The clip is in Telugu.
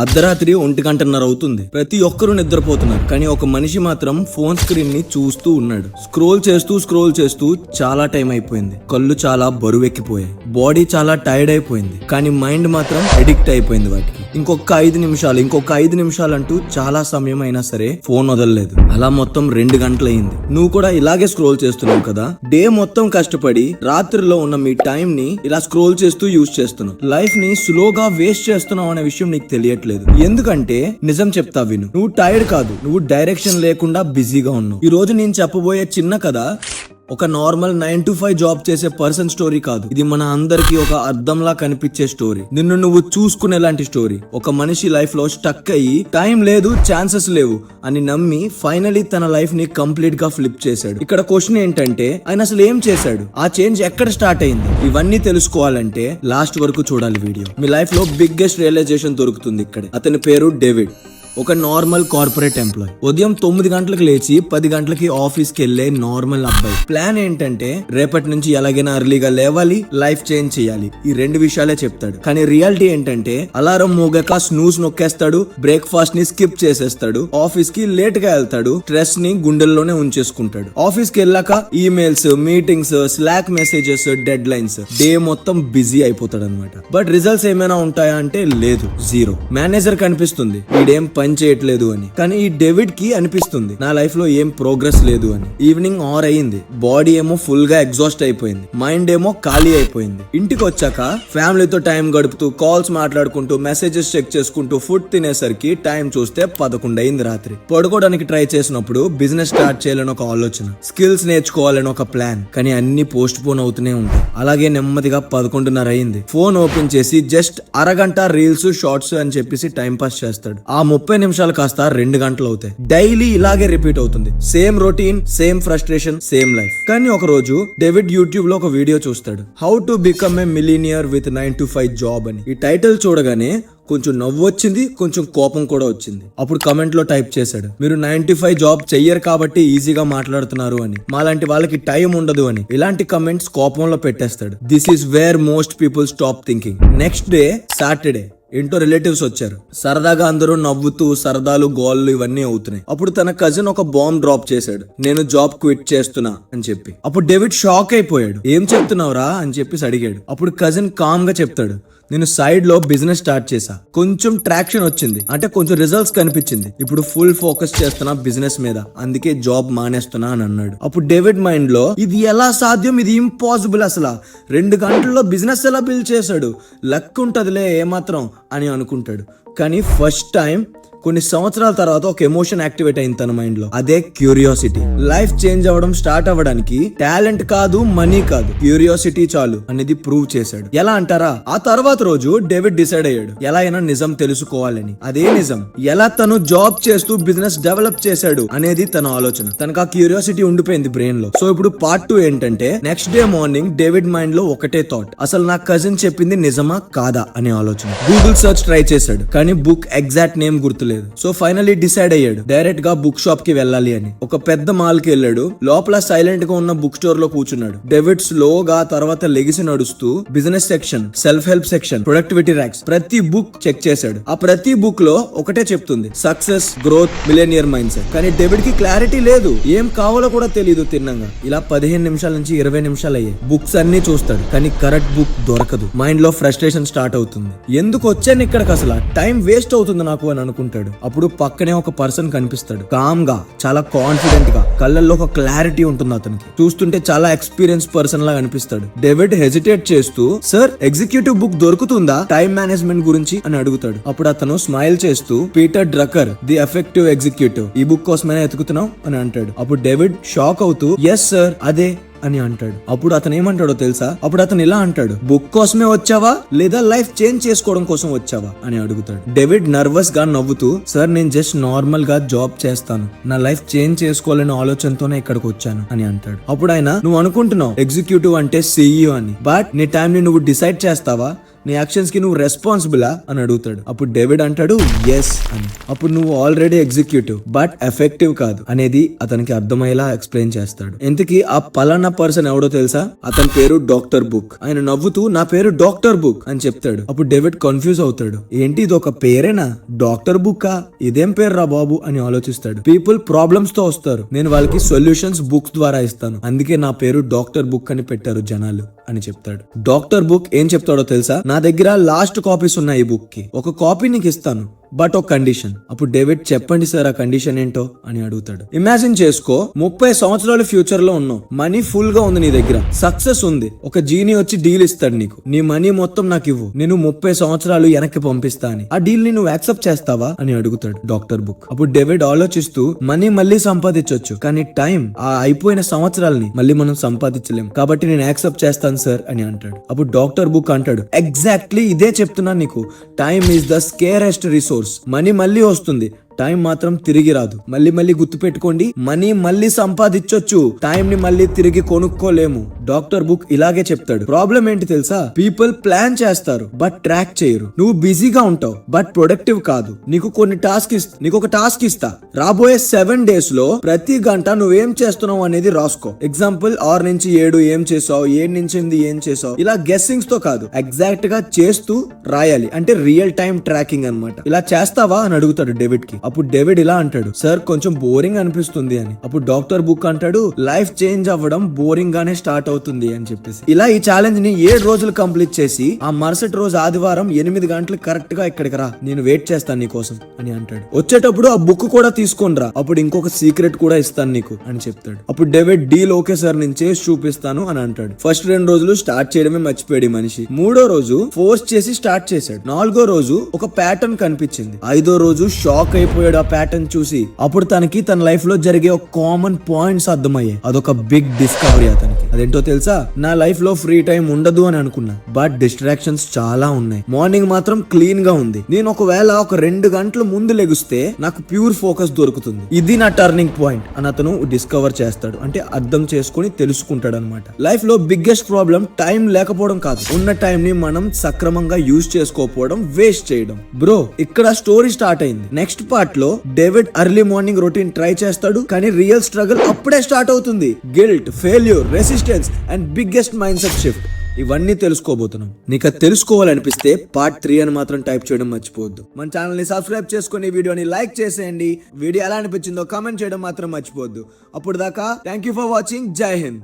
అర్ధరాత్రి 1:30 అవుతుంది. ప్రతి ఒక్కరూ నిద్రపోతున్నారు. కానీ ఒక మనిషి మాత్రం ఫోన్ స్క్రీన్ ని చూస్తూ ఉన్నాడు. స్క్రోల్ చేస్తూ చాలా టైం అయిపోయింది. కళ్ళు చాలా బరువెక్కిపోయాయి. బాడీ చాలా టైర్డ్ అయిపోయింది. కానీ మైండ్ మాత్రం అడిక్ట్ అయిపోయింది వాటికి. ఇంకొక 5 నిమిషాలు అంటూ చాలా సమయం అయినా సరే ఫోన్ వదలలేదు. అలా మొత్తం 2 గంటలు అయింది. నువ్వు కూడా ఇలాగే స్క్రోల్ చేస్తున్నావు కదా. డే మొత్తం కష్టపడి రాత్రిలో ఉన్న మీ టైం ని ఇలా స్క్రోల్ చేస్తూ యూజ్ చేస్తున్నావు. లైఫ్ ని స్లోగా వేస్ట్ చేస్తున్నావు అనే విషయం నీకు తెలియట్లేదు. ఎందుకంటే నిజం చెప్తా విను. నువ్వు టైర్డ్ కాదు, నువ్వు డైరెక్షన్ లేకుండా బిజీగా ఉన్నావు. ఈ రోజు నేను చెప్పబోయే చిన్న కథ ఒక నార్మల్ 9 to 5 జాబ్ చేసే పర్సన్ స్టోరీ కాదు. ఇది మన అందరికి ఒక అర్థంలా కనిపించే స్టోరీ. నిన్ను నువ్వు చూసుకునేలాంటి స్టోరీ. ఒక మనిషి లైఫ్ లో స్టక్ అయ్యి టైం లేదు, ఛాన్సెస్ లేవు అని నమ్మి ఫైనలీ తన లైఫ్ ని కంప్లీట్ గా ఫ్లిప్ చేశాడు. ఇక్కడ క్వశ్చన్ ఏంటంటే ఆయన అసలు ఏం చేశాడు, ఆ చేంజ్ ఎక్కడ స్టార్ట్ అయింది? ఇవన్నీ తెలుసుకోవాలంటే లాస్ట్ వరకు చూడాలి వీడియో. మీ లైఫ్ లో బిగ్గెస్ట్ రియలైజేషన్ దొరుకుతుంది ఇక్కడే. అతని పేరు డేవిడ్. ఒక నార్మల్ కార్పొరేట్ ఎంప్లాయ్. ఉదయం 9 గంటలకు లేచి 10 గంటలకి ఆఫీస్ కి వెళ్లే నార్మల్ అబ్బాయి. ప్లాన్ ఏంటంటే రేపటి నుంచి ఎలాగైనా అర్లీగా లేవాలి, లైఫ్ చేంజ్ చేయాలి. ఈ 2 విషయాలే చెప్తాడు. కానీ రియాలిటీ ఏంటంటే అలారం మోగాక స్నూజ్ నొక్కేస్తాడు, బ్రేక్ఫాస్ట్ ని స్కిప్ చేసేస్తాడు, ఆఫీస్ కి లేట్ గా వెళ్తాడు, స్ట్రెస్ ని గుండెల్లోనే ఉంచేసుకుంటాడు. ఆఫీస్ కి వెళ్ళాక emails, meetings, slack messages, dead lines, day మొత్తం బిజీ అయిపోతాడు అనమాట. బట్ రిజల్ట్స్ ఏమైనా ఉంటాయా అంటే లేదు, జీరో. మేనేజర్ కనిపిస్తుంది వీడేం పని చేయట్లేదు అని. కానీ ఈ డేవిడ్ కి అనిపిస్తుంది నా లైఫ్ లో ఏం ప్రోగ్రెస్ లేదు అని. ఈవినింగ్ 6 అయింది. బాడీ ఏమో ఫుల్ గా ఎగ్జాస్ట్ అయిపోయింది, మైండ్ ఏమో ఖాళీ అయిపోయింది. ఇంటికి వచ్చాక ఫ్యామిలీతో టైం గడుపుతూ, కాల్స్ మాట్లాడుకుంటూ, మెసేజెస్ చెక్ చేసుకుంటూ, ఫుడ్ తినేసరికి టైం చూస్తే 11 అయింది రాత్రి. పడుకోవడానికి ట్రై చేసినప్పుడు బిజినెస్ స్టార్ట్ చేయాలని ఒక ఆలోచన, స్కిల్స్ నేర్చుకోవాలని ఒక ప్లాన్. కానీ అన్ని పోస్ట్ పోన్ అవుతూనే ఉంటాయి. అలాగే నెమ్మదిగా 11:30 అయింది. ఫోన్ ఓపెన్ చేసి జస్ట్ అరగంట రీల్స్, షార్ట్స్ అని చెప్పేసి టైం పాస్ చేస్తాడు. ఆ 30 నిమిషాలు కాస్త 2 గంటలు అవుతాయి. డైలీ ఇలాగే రిపీట్ అవుతుంది. Same routine, same frustration, same life. కానీ ఒక రోజు డేవిడ్ యూట్యూబ్ లో ఒక వీడియో చూస్తాడు. How to become a millionaire with 9 to 5 job అని. ఈ టైటిల్ చూడగానే కొంచెం నవ్వు వచ్చింది, కొంచెం కోపం కూడా వచ్చింది. అప్పుడు కమెంట్ లో టైప్ చేశాడు, మీరు 9 to 5 జాబ్ చెయ్యరు కాబట్టి ఈజీగా మాట్లాడుతున్నారు అని, మాలాంటి వాళ్ళకి టైం ఉండదు అని. ఇలాంటి కమెంట్స్ కోపంలో పెట్టేస్తాడు. This is where most people stop thinking. Next day Saturday ఏంటో రిలేటివ్స్ వచ్చారు. సరదాగా అందరూ నవ్వుతూ సరదాలు, గోళ్ళు ఇవన్నీ అవుతున్నాయి. అప్పుడు తన కజిన్ ఒక బాంబ్ డ్రాప్ చేశాడు, నేను జాబ్ క్విట్ చేస్తున్నా అని చెప్పి. అప్పుడు డేవిడ్ షాక్ అయిపోయాడు. ఏం చెప్తున్నావురా అని చెప్పేసి అడిగాడు. అప్పుడు కజిన్ కామ్ గా చెప్తాడు, నేను సైడ్ లో బిజినెస్ స్టార్ట్ చేశా, కొంచెం ట్రాక్షన్ వచ్చింది, అంటే కొంచెం రిజల్ట్స్ కనిపించింది. ఇప్పుడు ఫుల్ ఫోకస్ చేస్తున్నా బిజినెస్ మీద, అందుకే జాబ్ మానేస్తున్నా అని అన్నాడు. అప్పుడు డేవిడ్ మైండ్ లో ఇది ఎలా సాధ్యం, ఇది ఇంపాసిబుల్, అసలు 2 గంటల్లో బిజినెస్ ఎలా బిల్డ్ చేశాడు, లక్ ఉంటదిలే ఏమాత్రం అని అనుకుంటాడు. కానీ ఫస్ట్ టైం కొన్ని సంవత్సరాల తర్వాత ఒక ఎమోషన్ యాక్టివేట్ అయింది తన మైండ్ లో. అదే క్యూరియాసిటీ. లైఫ్ చేంజ్ అవ్వడం స్టార్ట్ అవ్వడానికి టాలెంట్ కాదు, మనీ కాదు, క్యూరియాసిటీ చాలు అనేది ప్రూవ్ చేశాడు. ఎలా అంటారా, ఆ తర్వాత రోజు డేవిడ్ డిసైడ్ అయ్యాడు ఎలా అయినా నిజం తెలుసుకోవాలని. అదే నిజం, ఎలా తను జాబ్ చేస్తూ బిజినెస్ డెవలప్ చేశాడు అనేది తన ఆలోచన. తనకు ఆ క్యూరియాసిటీ ఉండిపోయింది బ్రెయిన్ లో. సో ఇప్పుడు పార్ట్ 2 ఏంటంటే next day morning David mind లో ఒకటే థాట్, అసలు నా కజిన్ చెప్పింది నిజమా కాదా అనే ఆలోచన. గూగుల్ సర్చ్ ట్రై చేశాడు, కానీ బుక్ ఎగ్జాక్ట్ నేమ్ గుర్తులేదు. సో ఫైనలీ డిసైడ్ అయ్యాడు డైరెక్ట్ గా బుక్ షాప్ కి వెళ్ళాలి అని. ఒక పెద్ద మాల్ కి వెళ్ళాడు. లోపల సైలెంట్ గా ఉన్న బుక్ స్టోర్ లో కూర్చున్నాడు. డేవిడ్ స్లోగా తర్వాత లెగిసి నడుస్తూ business section, self help section, productivity racks, ప్రతి బుక్ చెక్ చేశాడు. ఆ ప్రతి బుక్ లో ఒకటే చెప్తుంది, success, growth, millionaire mind set. కానీ డేవిడ్ కి క్లారిటీ లేదు, ఏం కావాలో కూడా తెలియదు. తిన్నంగా ఇలా 15 నిమిషాల నుంచి 20 నిమిషాలు అయ్యాయి. బుక్స్ అన్ని చూస్తాడు, కానీ కరెక్ట్ బుక్ దొరకదు. మైండ్ లో ఫ్రస్ట్రేషన్ స్టార్ట్ అవుతుంది. ఎందుకు వచ్చాను ఇక్కడికి, అసలు టైం వేస్ట్ అవుతుంది నాకు అని అనుకుంటాడు. అప్పుడు పక్కనే ఒక పర్సన్ కనిపిస్తాడు. కామ్ గా, చాలా కాన్ఫిడెంట్ గా, కళ్ళల్లో ఒక క్లారిటీ ఉంటుంది అతనికి. చూస్తుంటే చాలా ఎక్స్పీరియన్స్ పర్సన్ లా కనిపిస్తాడు. డేవిడ్ హెజిటేట్ చేస్తూ, సార్ ఎగ్జిక్యూటివ్ బుక్ దొరుకుతుందా టైం మేనేజ్మెంట్ గురించి అని అడుగుతాడు. అప్పుడు అతను స్మైల్ చేస్తూ, Peter Drucker the effective executive, ఈ బుక్ కోసమైనా ఎతుకుతున్నావు అని అంటాడు. అప్పుడు డేవిడ్ షాక్ అవుతూ, ఎస్ సార్ అదే అని అంటాడు. అప్పుడు అతను ఏమంటాడో తెలుసా, అప్పుడు అతను ఇలా అంటాడు, బుక్ కోసమే వచ్చావా లేదా లైఫ్ చేంజ్ చేసుకోవడం కోసం వచ్చావా అని అడుగుతాడు. డేవిడ్ నర్వస్ గా నవ్వుతూ, సార్ నేను జస్ట్ నార్మల్ గా జాబ్ చేస్తాను, నా లైఫ్ చేంజ్ చేసుకోవాలనే ఆలోచనతోనే ఇక్కడికి వచ్చాను అని అంటాడు. అప్పుడు ఆయన, నువ్వు అనుకుంటున్నావు ఎగ్జిక్యూటివ్ అంటే CEO అని, బట్ నీ టైం ని నువ్వు డిసైడ్ చేస్తావా, నీ యాక్షన్స్ కి నువ్వు రెస్పాన్సిబులా అని అడుగుతాడు. అప్పుడు డేవిడ్ అంటాడు ఎస్ అని. అప్పుడు నువ్వు ఆల్రెడీ ఎగ్జిక్యూటివ్ బట్ ఎఫెక్టివ్ కాదు అనేది అతనికి అర్థమయ్యేలా ఎక్స్ప్లెయిన్ చేస్తాడు. ఇంతకీ ఆ పలానా పర్సన్ ఎవడో తెలుసా? అతని పేరు డాక్టర్ బుక్. ఆయన నవ్వుతూ నా పేరు డాక్టర్ బుక్ అని చెప్తాడు. అప్పుడు డేవిడ్ కన్ఫ్యూజ్ అవుతాడు. ఏంటి ఇది ఒక పేరేనా? డాక్టర్ బుక్కా? ఇదేం పేరు రా బాబు అని ఆలోచిస్తాడు. పీపుల్ ప్రాబ్లమ్స్ తో వస్తారు, నేను వాళ్ళకి సొల్యూషన్స్ బుక్స్ ద్వారా ఇస్తాను, అందుకే నా పేరు డాక్టర్ బుక్ అని పెట్టారు జనాలు అని చెప్తాడు. డాక్టర్ బుక్ ఏం చెప్తాడో తెలుసా? నా దగ్గర లాస్ట్ కాపీస్ ఉన్నాయి ఈ బుక్ కి, ఒక కాపీ నీకు ఇస్తాను బట్ ఒక కండిషన్. అప్పుడు డేవిడ్ చెప్పండి సార్ ఆ కండిషన్ ఏంటో అని అడుగుతాడు. ఇమాజిన్ చేసుకో 30 సంవత్సరాలు ఫ్యూచర్ లో ఉన్నావు, మనీ ఫుల్ గా ఉంది నీ దగ్గర, సక్సెస్ ఉంది, ఒక జీని వచ్చి డీల్ ఇస్తాడు నీకు, నీ మనీ మొత్తం నాకు ఇవ్వు, నేను 30 సంవత్సరాలు వెనక్కి పంపిస్తా అని. ఆ డీల్ ని నువ్వు యాక్సెప్ట్ చేస్తావా అని అడుగుతాడు డాక్టర్ బుక్. అప్పుడు డేవిడ్ ఆలోచిస్తూ మనీ మళ్ళీ సంపాదించవచ్చు కానీ టైం, ఆ అయిపోయిన సంవత్సరాలని మళ్ళీ మనం సంపాదించలేం, కాబట్టి నేను యాక్సెప్ట్ చేస్తాను సార్ అని అంటాడు. అప్పుడు డాక్టర్ బుక్ అంటాడు ఎగ్జాక్ట్లీ ఇదే చెప్తున్నాను నీకు, time is the scarcest resource. Money మళ్ళీ వస్తుంది, టైం మాత్రం తిరిగి రాదు. మళ్ళీ గుర్తు పెట్టుకోండి, మనీ మళ్ళీ సంపాదించొచ్చు, టైం ని మళ్ళీ తిరిగి కొనుక్కోలేము. డాక్టర్ బుక్ ఇలాగే చెప్తాడు. ప్రాబ్లం ఏంటి తెలుసా? పీపుల్ ప్లాన్ చేస్తారు బట్ ట్రాక్ చేయరు. నువ్వు బిజీగా ఉంటావు బట్ ప్రొడక్టివ్ కాదు. నీకు ఒక టాస్క్ ఇస్తా, రాబోయే 7 days లో ప్రతి గంట నువ్వేం చేస్తున్నావు అనేది రాసుకో. ఎగ్జాంపుల్ 6 నుంచి 7 ఏం చేసావు, 7 నుంచి 8 ఏం చేసావు, ఇలా గెస్సింగ్స్ తో కాదు, ఎగ్జాక్ట్ గా చేస్తూ రాయాలి. అంటే రియల్ టైం ట్రాకింగ్ అన్నమాట. ఇలా చేస్తావా అని అడుగుతాడు డేవిడ్ కి. అప్పుడు డేవిడ్ ఇలా అంటాడు, సార్ కొంచెం బోరింగ్ అనిపిస్తుంది అని. అప్పుడు డాక్టర్ బుక్ అంటాడు, లైఫ్ చేంజ్ అవ్వడం బోరింగ్ గానే స్టార్ట్ అవుతుంది అని చెప్పేసి. ఇలా ఈ ఛాలెంజ్ ని 7 రోజులు కంప్లీట్ చేసి ఆ మరుసటి రోజు ఆదివారం 8 గంటలకు కరెక్ట్ గా ఇక్కడికి రా, నేను వెయిట్ చేస్తాను నీ కోసం అని అంటాడు. వచ్చేటప్పుడు ఆ బుక్ కూడా తీసుకొని రా, అప్పుడు ఇంకొక సీక్రెట్ కూడా ఇస్తాను నీకు అని చెప్తాడు. అప్పుడు డేవిడ్ డీల్ ఓకే సార్, నేను చేసి చూపిస్తాను అని అంటాడు. ఫస్ట్ 2 రోజులు స్టార్ట్ చేయడమే మర్చిపోయాడు మనిషి. 3వ రోజు ఫోర్స్ చేసి స్టార్ట్ చేశాడు. 4వ రోజు ఒక ప్యాటర్న్ కనిపించింది. 5వ రోజు షాక్ అయిపోయాడు ఆ ప్యాటర్న్ చూసి. అప్పుడు తనకి తన లైఫ్ లో జరిగే ఒక కామన్ పాయింట్స్ అర్థమయ్యాయి. అదొక బిగ్ డిస్కవరీ అతనికి. అదేంటో తెలుసా? నా లైఫ్ లో ఫ్రీ టైం ఉండదు అని అనుకున్నా బట్ డిస్ట్రాక్షన్స్ చాలా ఉన్నాయి. మార్నింగ్ మాత్రం క్లీన్ గా ఉంది, నేను ఒకవేళ ఒక 2 గంటల ముందు లెగుస్తే నాకు ప్యూర్ ఫోకస్ దొరుకుతుంది. ఇది నా టర్నింగ్ పాయింట్ అని అతను డిస్కవర్ చేస్తాడు. అంటే అర్థం చేసుకుని తెలుసుకుంటాడు అనమాట. లైఫ్ లో బిగ్గెస్ట్ ప్రాబ్లం టైం లేకపోవడం కాదు, ఉన్న టైం ని మనం సక్రమంగా యూజ్ చేసుకోకపోవడం, వేస్ట్ చేయడం. బ్రో ఇక్కడ స్టోరీ స్టార్ట్ అయింది. నెక్స్ట్ పార్ట్ లో David early morning routine try చేస్తాడు కానీ రియల్ స్ట్రగుల్ అప్పుడే స్టార్ట్ అవుతుంది. Guilt, failure, resistance and biggest mind set shift, ఇవన్నీ తెలుసుకోబోతున్నాం. నీకు తెలుసుకోవాలనిపిస్తే పార్ట్ 3 అని మాత్రం టైప్ చేయడం మర్చిపోవద్దు. మన ఛానల్ ని సబ్స్క్రైబ్ చేసుకుని వీడియోని లైక్ చేసేయండి. వీడియో ఎలా అనిపించిందో కామెంట్ చేయడం మాత్రం మర్చిపోవద్దు. అప్పుడు దాకా థ్యాంక్ యూ ఫర్ వాచింగ్. జై హింద్.